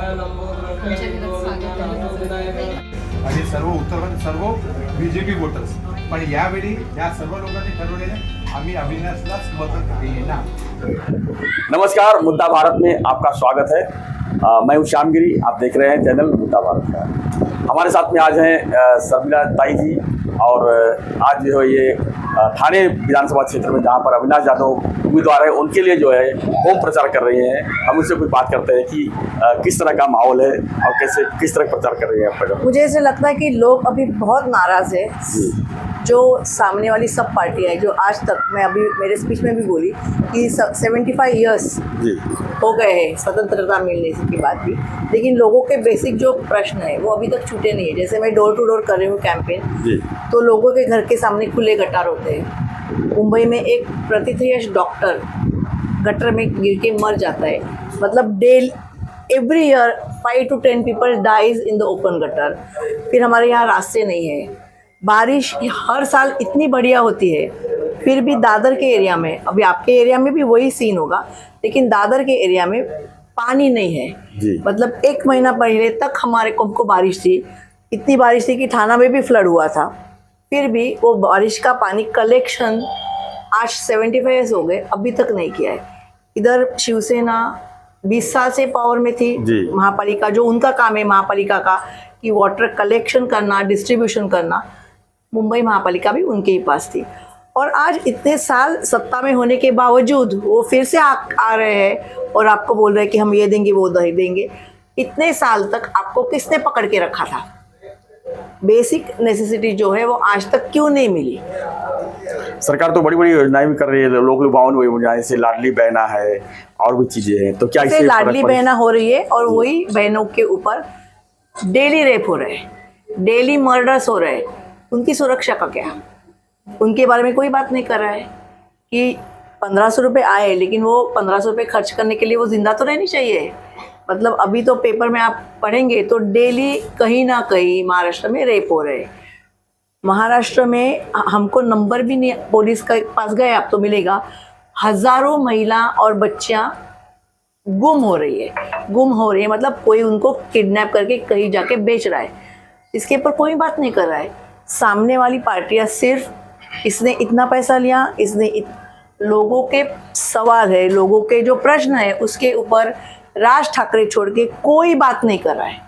आणि सर्व उत्तराखंड सर्व BJP voters, पण यावेळी या सर्व लोकांनी ठरवलेले आम्ही अविनाशलाच मत देणार। नमस्कार, मुद्दा भारत में आपका स्वागत है। मैं हूं श्यामगिरी, आप देख रहे हैं चैनल मुद्दा भारत का। हमारे साथ में आज हैं शर्मिला ताई जी, और आज जो है ये थाने विधानसभा क्षेत्र में जहां पर अविनाश यादव उम्मीदवार है, उनके लिए जो है होम प्रचार कर रही हैं। हम उनसे कुछ बात करते हैं कि किस तरह का माहौल है और कैसे किस तरह प्रचार कर रही है। मुझे ऐसे लगता है कि लोग अभी बहुत नाराज़ है। जो सामने वाली सब पार्टियाँ है, जो आज तक मैं अभी मेरे स्पीच में भी बोली कि 75 ईयर्स हो गए हैं स्वतंत्रता मिलने की बात भी, लेकिन लोगों के बेसिक जो प्रश्न है वो अभी तक छूटे नहीं है। जैसे मैं डोर टू डोर कर रही हूँ कैंपेन, तो लोगों के घर के सामने खुले गटार होते हैं। मुंबई में एक प्रतिथयश डॉक्टर गटर में गिर के मर जाता है, मतलब every year 5 to 10 people dies in the open gutter. फिर हमारे यहाँ रास्ते नहीं है, बारिश हर साल इतनी बढ़िया होती है, फिर भी दादर के एरिया में, अभी आपके एरिया में भी वही सीन होगा, लेकिन दादर के एरिया में पानी नहीं है। मतलब 1 महीना पहले तक हमारे को बारिश थी, इतनी बारिश थी कि थाना में भी फ्लड हुआ था, फिर भी वो बारिश का पानी कलेक्शन आज 75 ईयर्स हो गए, अभी तक नहीं किया है। इधर शिवसेना 20 साल से पावर में थी, महापालिका जो उनका काम है महापालिका का कि वाटर कलेक्शन करना, डिस्ट्रीब्यूशन करना, मुंबई महापालिका भी उनके ही पास थी। और आज इतने साल सत्ता में होने के बावजूद वो फिर से आ रहे हैं और आपको बोल रहे हैं कि हम ये देंगे वो देंगे। इतने साल तक आपको किसने पकड़ के रखा था? बेसिक नेसेसिटी जो है वो आज तक क्यों नहीं मिली? सरकार तो बड़ी बड़ी योजनाएं भी कर रही है, लोक लुभावन योजना, जैसे लाडली बहना है और भी चीजें हैं, तो क्या इससे लाडली बहना हो रही है और वही बहनों के ऊपर डेली रेप हो रहे हैं, डेली मर्डर्स हो रहे हैं। उनकी सुरक्षा का क्या? उनके बारे में कोई बात नहीं कर रहा है कि 1500 रुपये आए, लेकिन वो 1500 रुपये खर्च करने के लिए वो जिंदा तो रहनी चाहिए। मतलब अभी तो पेपर में आप पढ़ेंगे तो डेली कहीं ना कहीं महाराष्ट्र में रेप हो रहे हैं। महाराष्ट्र में हमको नंबर भी नहीं, पुलिस के पास गए आप तो मिलेगा, हज़ारों महिला और बच्चियां गुम हो रही है, मतलब कोई उनको किडनैप करके कहीं जाके बेच रहा है। इसके ऊपर कोई बात नहीं कर रहा है। सामने वाली पार्टियां सिर्फ इसने इतना पैसा लिया, लोगों के सवाल है, लोगों के जो प्रश्न है उसके ऊपर राज ठाकरे छोड़ के कोई बात नहीं कर रहा है।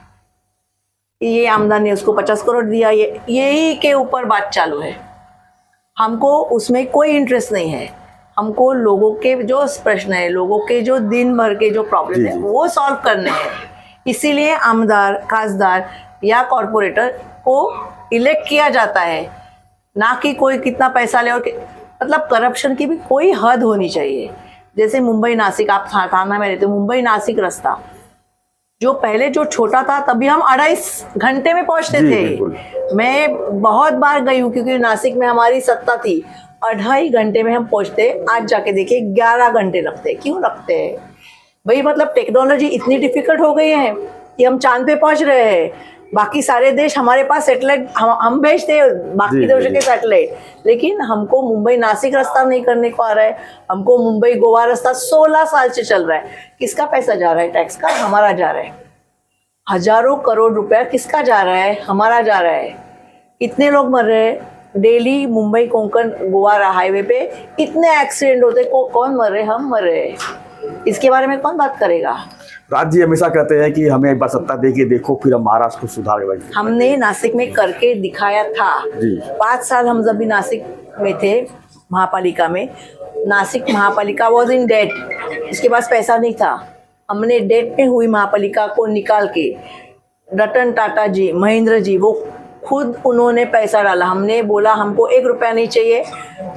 ये आमदार ने उसको 50 करोड़ दिया, यही के ऊपर बात चालू है। हमको उसमें कोई इंटरेस्ट नहीं है। हमको लोगों के जो प्रश्न है, लोगों के जो दिन भर के जो प्रॉब्लम है वो सॉल्व करने हैं। इसीलिए आमदार, खासदार या कॉरपोरेटर को इलेक्ट किया जाता है, ना कि कोई कितना पैसा ले। और मतलब करप्शन की भी कोई हद होनी चाहिए। जैसे मुंबई नासिक, आप थाना में रहते, मुंबई नासिक रास्ता जो पहले जो छोटा था, तभी हम 2.5 घंटे में पहुंचते थे। मैं बहुत बार गई हूँ क्योंकि नासिक में हमारी सत्ता थी, 2.5 घंटे में हम पहुंचते। आज जाके देखिए 11 घंटे लगते। क्यों लगते हैं भाई? मतलब टेक्नोलॉजी इतनी डिफिकल्ट हो गई है कि हम चांद पे पहुंच रहे हैं। बाकी सारे देश हमारे पास सैटेलाइट हम भेजते हैं, बाकी देशों के सैटेलाइट, लेकिन हमको मुंबई नासिक रास्ता नहीं करने को आ रहा है। हमको मुंबई गोवा रास्ता 16 साल से चल रहा है। किसका पैसा जा रहा है? टैक्स का, हमारा जा रहा है। हजारों करोड़ रुपया किसका जा रहा है? हमारा जा रहा है। इतने लोग मर रहे हैं डेली। मुंबई कोंकण गोवा हाईवे पे इतने एक्सीडेंट होते, कौन मर रहे? हम मर रहे हैं। इसके बारे में कौन बात करेगा? राज जी हमेशा कहते हैं कि हमें एक बार सत्ता देके देखो, फिर हम महाराष्ट्र को सुधारेंगे। हमने नासिक में करके दिखाया था। 5 साल हम जब भी नासिक में थे महापालिका में, नासिक महापालिका वॉज इन डेट, इसके पास पैसा नहीं था। हमने डेट में हुई महापालिका को निकाल के, रतन टाटा जी, महेंद्र जी, वो खुद उन्होंने पैसा डाला। हमने बोला हमको 1 रुपया नहीं चाहिए,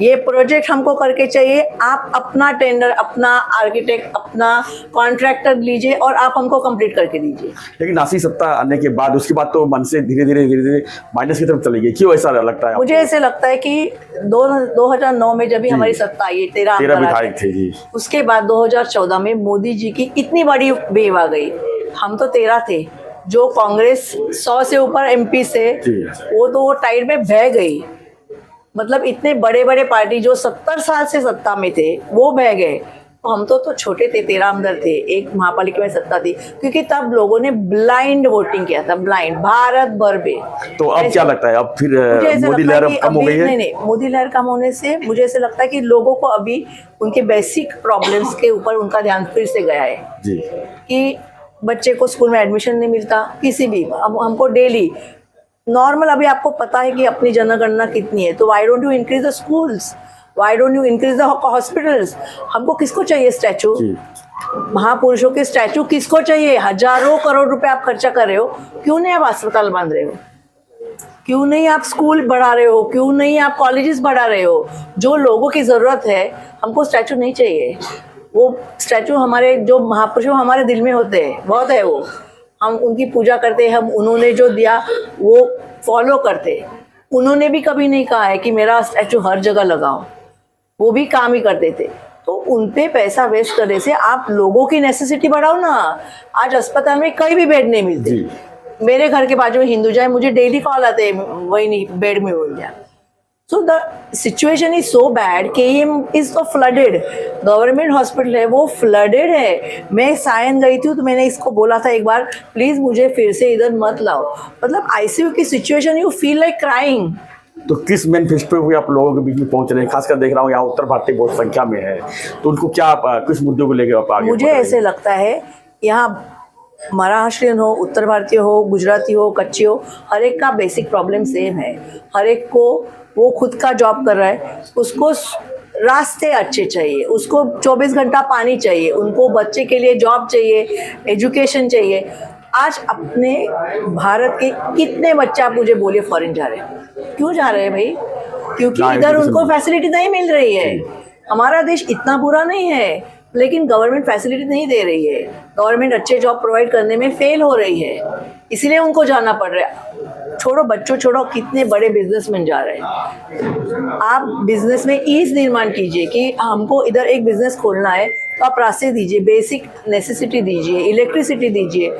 ये प्रोजेक्ट हमको करके चाहिए। आप अपना टेंडर, अपना आर्किटेक्ट, अपना कॉन्ट्रैक्टर लीजिए और आप हमको कंप्लीट करके दीजिए। लेकिन नासिक सत्ता आने के बाद उसके बाद तो मन से धीरे धीरे माइनस की तरफ चली गई। क्यों ऐसा लगता है? मुझे ऐसे लगता है कि 2009 में जब भी हमारी सत्ता आई, 13 विधायक थे जी, उसके बाद 2014 में मोदी जी की इतनी बड़ी वेव आ गई। हम तो 13 थे, जो कांग्रेस 100 से ऊपर MP से, वो तो वो टाइड में बह गई। मतलब इतने बड़े बड़े पार्टी जो 70 साल से सत्ता में थे वो बह गए। तो हम तो छोटे थे, 13 अंदर थे, एक महापालिका में सत्ता थी, क्योंकि तब लोगों ने ब्लाइंड वोटिंग किया था, ब्लाइंड, भारत भर में। तो अब क्या लगता है, अब फिर मुझे ऐसा मोदी लगता है लहर कि कम हो गई है? नहीं, मोदी लहर कम होने से मुझे ऐसा लगता है कि लोगों को अभी उनके बेसिक प्रॉब्लम्स के ऊपर उनका ध्यान फिर से गया है। जी। कि बच्चे को स्कूल में एडमिशन नहीं मिलता, किसी भी, अब हमको डेली नॉर्मल, अभी आपको पता है कि अपनी जनगणना कितनी है, तो why don't you increase the schools, why don't you increase the hospitals. हमको किसको चाहिए स्टैचू? महापुरुषों के स्टैचू किसको चाहिए? हजारों करोड़ रुपए आप खर्चा कर रहे हो, क्यों नहीं आप अस्पताल बांध रहे हो? क्यों नहीं आप स्कूल बढ़ा रहे हो? क्यों नहीं आप कॉलेजेस बढ़ा रहे हो? जो लोगों की जरूरत है, हमको स्टैचू नहीं चाहिए। वो स्टैचू हमारे जो महापुरुषों हमारे दिल में होते हैं, बहुत है वो, हम उनकी पूजा करते हैं, हम उन्होंने जो दिया वो फॉलो करते। उन्होंने भी कभी नहीं कहा है कि मेरा स्टैचू हर जगह लगाओ, वो भी काम ही करते थे। तो उन पे पैसा वेस्ट करने से आप लोगों की नेसेसिटी बढ़ाओ ना। आज अस्पताल में कहीं भी बेड नहीं मिलते। मेरे घर के बाजू में हिंदुजा है, मुझे डेली कॉल आते हैं, वही नहीं बेड में मिल जाए। So the situation is so bad, KEM is तो फ्लडेड, गवर्नमेंट हॉस्पिटल है वो फ्लडेड है। मैं सायन गई थी तो मैंने इसको बोला था एक बार, प्लीज मुझे फिर से इधर मत लाओ। मतलब ICU की situation, you feel like crying. तो किस मैनिफेस्टो पे आप लोगों के बीच में पहुंच रहे हैं? खासकर देख रहा हूँ यहाँ उत्तर भारतीय बहुत संख्या में है, तो उनको क्या, किस मुद्दों को लेकर आप आगे? मुझे ऐसे लगता है यहाँ महाराष्ट्रियन हो, उत्तर भारतीय हो, गुजराती हो, कच्ची हो, हर एक का बेसिक प्रॉब्लम सेम है। हर एक को, वो खुद का जॉब कर रहा है, उसको रास्ते अच्छे चाहिए, उसको 24 घंटा पानी चाहिए, उनको बच्चे के लिए जॉब चाहिए, एजुकेशन चाहिए। आज अपने भारत के कितने बच्चे आप मुझे बोलिए फॉरेन जा रहे हैं? क्यों जा रहे हैं भाई? क्योंकि इधर उनको फैसिलिटी नहीं मिल रही है। हमारा देश इतना बुरा नहीं है, लेकिन गवर्नमेंट फैसिलिटी नहीं दे रही है, गवर्नमेंट अच्छे जॉब प्रोवाइड करने में फेल हो रही है, इसलिए उनको जाना पड़ रहा है। छोड़ो बच्चों, छोड़ो कितने बड़े बिजनेसमैन जा रहे हैं। आप बिजनेस में ईज निर्माण कीजिए कि हमको इधर एक बिजनेस खोलना है, तो आप रास्ते दीजिए, बेसिक नेसेसिटी दीजिए, इलेक्ट्रिसिटी दीजिए,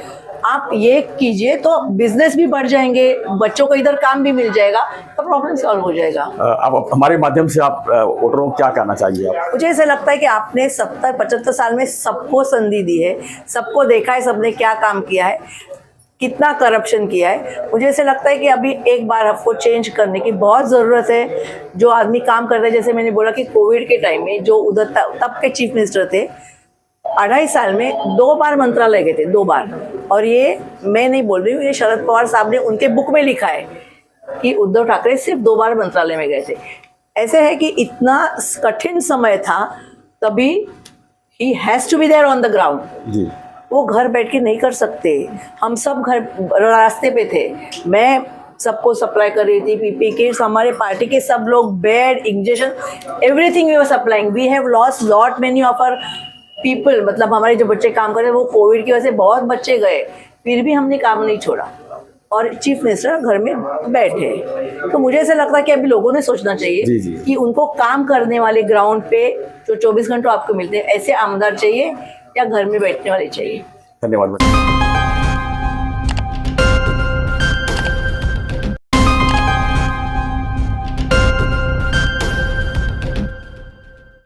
आप ये कीजिए तो बिजनेस भी बढ़ जाएंगे, बच्चों को इधर काम भी मिल जाएगा, तो प्रॉब्लम सॉल्व हो जाएगा। अब हमारे माध्यम से आप वोटरों को क्या कहना चाहिए आप? मुझे ऐसा लगता है कि आपने 70-75 साल में सबको संधि दी है, सबको देखा है, सबने क्या काम किया है, कितना करप्शन किया है। मुझे ऐसे लगता है कि अभी एक बार आपको चेंज करने की बहुत ज़रूरत है। जो आदमी काम करते हैं, जैसे मैंने बोला कि कोविड के टाइम में जो उधर तब के चीफ मिनिस्टर थे, 2.5 साल में 2 बार मंत्रालय गए थे, 2 बार। और ये मैं नहीं बोल रही हूँ, ये शरद पवार साहब ने उनके बुक में लिखा है कि उद्धव ठाकरे सिर्फ 2 बार मंत्रालय में गए थे। ऐसे है कि इतना कठिन समय था, तभी he has to be there on the ground. जी, वो घर बैठ के नहीं कर सकते। हम सब घर रास्ते पे थे, मैं सबको सप्लाई कर रही थी, PPE किट्स, हमारे पार्टी के सब लोग, bed, injection, everything we were supplying. We have lost lot many of our people, मतलब हमारे जो बच्चे काम कर रहे हैं वो कोविड की वजह से बहुत बच्चे गए, फिर भी हमने काम नहीं छोड़ा और चीफ मिनिस्टर घर में बैठे। तो मुझे ऐसा लगता है कि अभी लोगों ने सोचना चाहिए कि उनको काम करने वाले ग्राउंड पे जो 24 घंटों आपको मिलते हैं, ऐसे आमदार चाहिए या घर में बैठने वाले चाहिए। धन्यवाद।